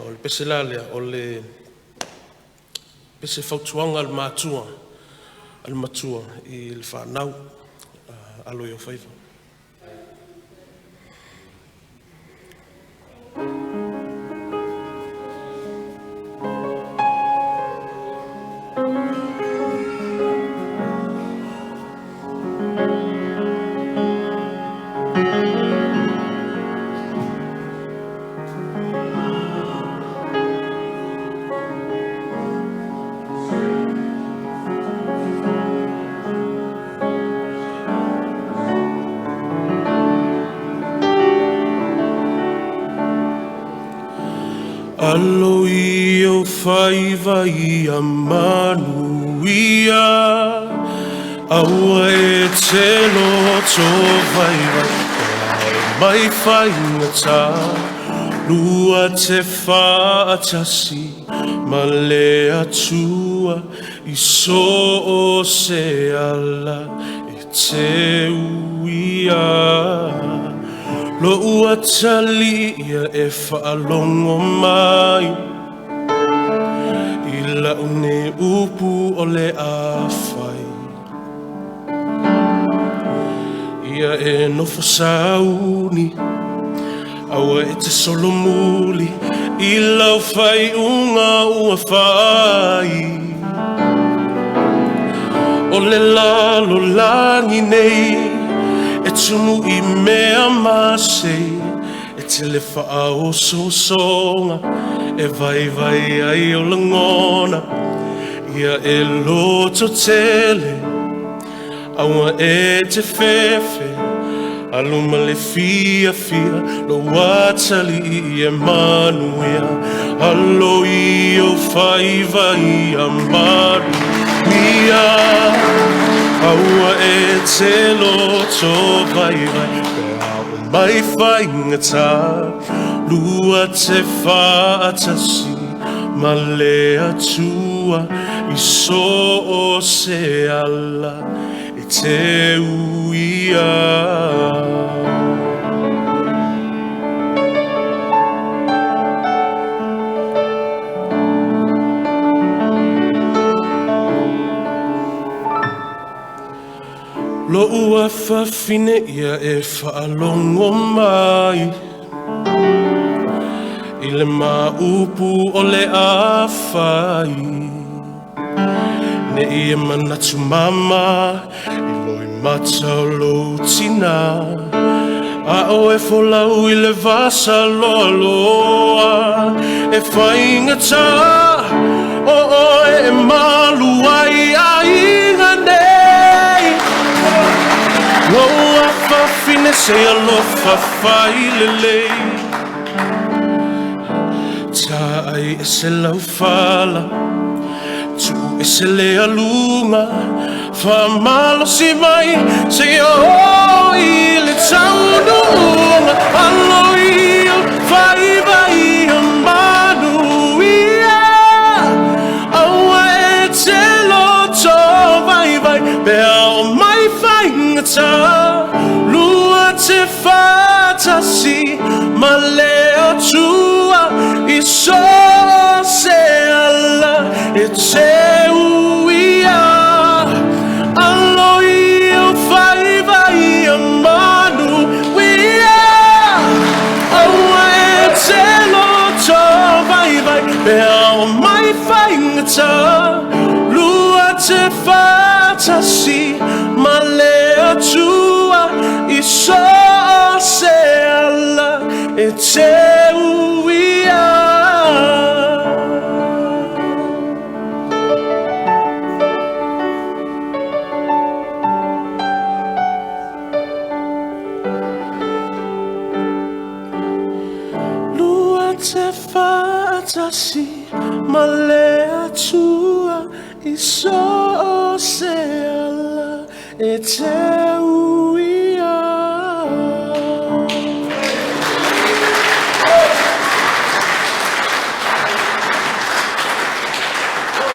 o le peselale o le pese fautuanga al matua I le whanau alo I o whaiva. Alo I o whaiva I a manuia Aua e te loto whaiva Mai whaingata Lua te whaatasi Ma le atua I so o se ala E te uia Lo ua talia e whaalongo mai I laune upu o le awhai Ia e nofo sauni Aua e te solo muli I lau whai unga ua whai O le lalo langi nei E tumu I mea masei E te le wha o songa E vai ai o langona Ia e loto tele Aua e te fefe Aluma le fia Lo watali e manuia Alo I o whaiva I a manuia Aua e te loto vai Mai whaingata Lua te whaatasi Ma le atua I so o se ala E te uia Lo ua whawhine ia e whaalongo mai I le maupu o le awhai Ne ia manatu mama I loi matau lo tina A o e folau I le vasa loa loa E whaingata O e malu ai inga nei Loa whawhine se alofa whailelei Ta ai e se lau whala Tu e se le alunga Whamalo si mai Se o I le taununga Alo I o whaiva I o manuia Aua e te loto vai Pea o mai whaingata Lua te whatasi Ma le atua I so se ala E te uia Alo I o whaiva I a manuia Aua e te loto vai Pea o mai whaingata Lua te whatasi Ma le atua I so se ala E te uia Lua te whatasi Ma le atua I so se ala E te